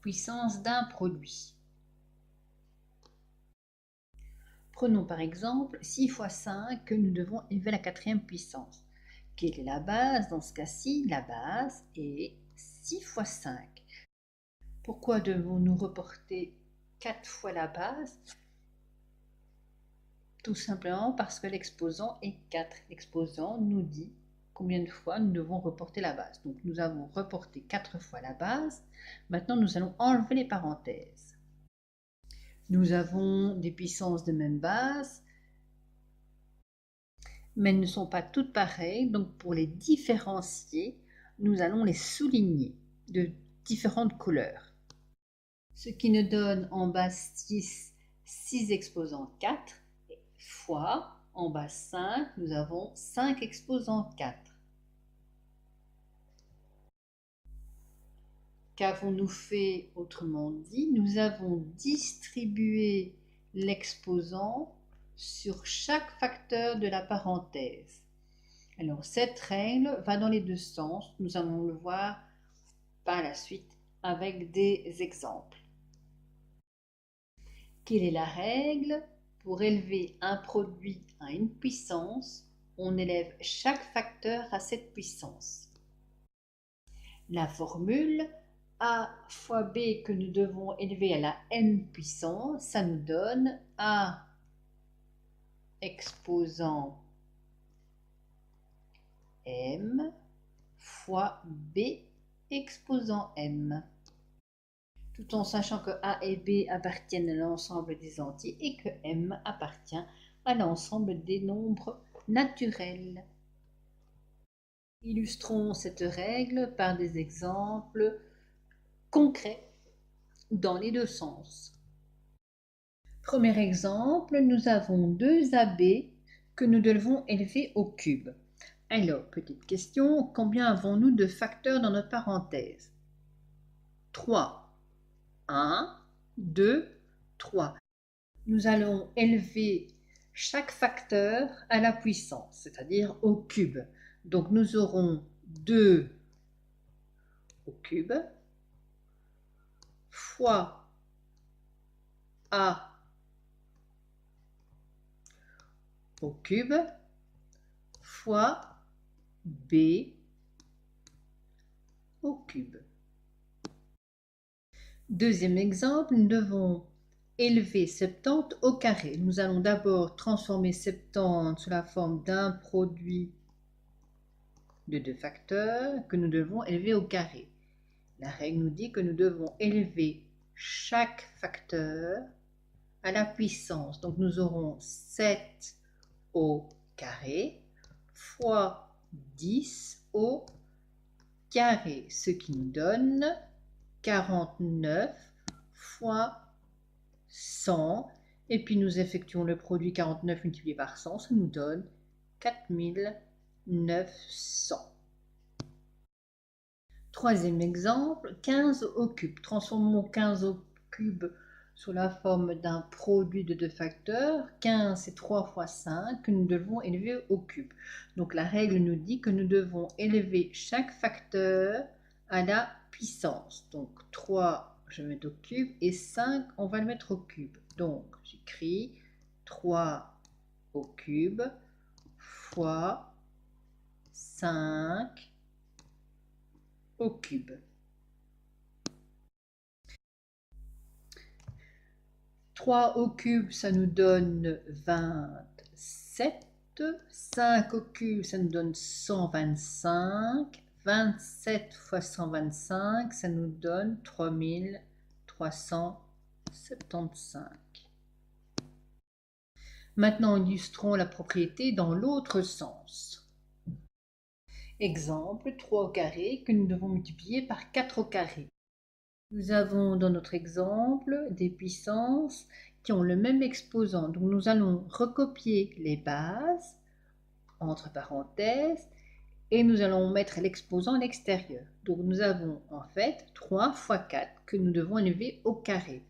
puissance d'un produit. Prenons par exemple 6 fois 5 que nous devons élever à la quatrième puissance. Quelle est la base? Dans ce cas-ci, la base est 6 fois 5. Pourquoi devons-nous reporter 4 fois la base? Tout simplement parce que l'exposant est 4. L'exposant nous dit combien de fois nous devons reporter la base. Donc nous avons reporté 4 fois la base. Maintenant, nous allons enlever les parenthèses. Nous avons des puissances de même base, mais elles ne sont pas toutes pareilles. Donc pour les différencier, nous allons les souligner de différentes couleurs. Ce qui nous donne en base 6 exposants 4, fois en base 5, nous avons 5 exposants 4. Qu'avons-nous fait autrement dit? Nous avons distribué l'exposant sur chaque facteur de la parenthèse. Alors cette règle va dans les deux sens, nous allons le voir par la suite avec des exemples. Quelle est la règle? Pour élever un produit à une puissance, on élève chaque facteur à cette puissance. La formule A fois B que nous devons élever à la n puissance, ça nous donne A exposant m fois B exposant m. Tout en sachant que A et B appartiennent à l'ensemble des entiers et que m appartient à l'ensemble des nombres naturels. Illustrons cette règle par des exemples concrets dans les deux sens. Premier exemple, nous avons 2 AB que nous devons élever au cube. Alors, petite question, combien avons-nous de facteurs dans notre parenthèse? 3. 1, 2, 3. Nous allons élever chaque facteur à la puissance, c'est-à-dire au cube. Donc nous aurons 2 au cube fois A au cube fois B au cube. Deuxième exemple, nous devons élever 70 au carré. Nous allons d'abord transformer 70 sous la forme d'un produit de 2 facteurs que nous devons élever au carré. La règle nous dit que nous devons élever chaque facteur à la puissance. Donc nous aurons 7 au carré fois 10 au carré, ce qui nous donne 49 fois 100. Et puis nous effectuons le produit 49 multiplié par 100, ça nous donne 4900. Troisième exemple, 15 au cube. Transformons 15 au cube sous la forme d'un produit de 2 facteurs. 15, c'est 3 fois 5 que nous devons élever au cube. Donc la règle nous dit que nous devons élever chaque facteur à la puissance. Donc 3, je vais mettre au cube, et 5, on va le mettre au cube. Donc j'écris 3 au cube fois 5 au cube. 3 au cube, ça nous donne 27. 5 au cube, ça nous donne 125. 27 fois 125, ça nous donne 3375. Maintenant, illustrons la propriété dans l'autre sens. Exemple, 3 au carré que nous devons multiplier par 4 au carré. Nous avons dans notre exemple des puissances qui ont le même exposant. Donc nous allons recopier les bases entre parenthèses et nous allons mettre l'exposant à l'extérieur. Donc nous avons en fait 3 fois 4 que nous devons élever au carré.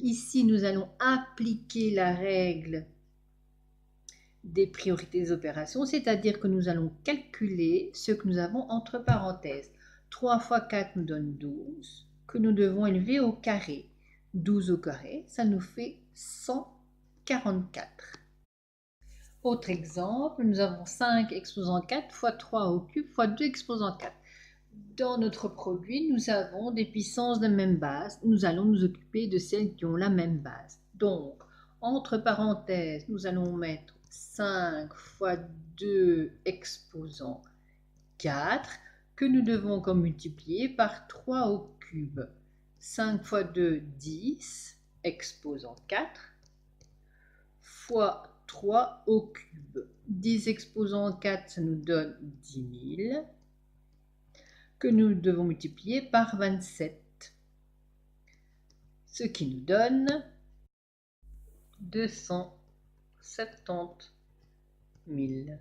Ici, nous allons appliquer la règle des priorités des opérations, c'est-à-dire que nous allons calculer ce que nous avons entre parenthèses. 3 fois 4 nous donne 12. que nous devons élever au carré. 12 au carré, ça nous fait 144. Autre exemple, nous avons 5 exposant 4 fois 3 au cube fois 2 exposant 4. Dans notre produit, nous avons des puissances de même base. Nous allons nous occuper de celles qui ont la même base. Donc, entre parenthèses, nous allons mettre 5 fois 2 exposant 4 que nous devons comme multiplier par 3 au cube. 5 fois 2, 10, exposant 4, fois 3 au cube. 10 exposant 4, ça nous donne 10 000, que nous devons multiplier par 27, ce qui nous donne 270 000.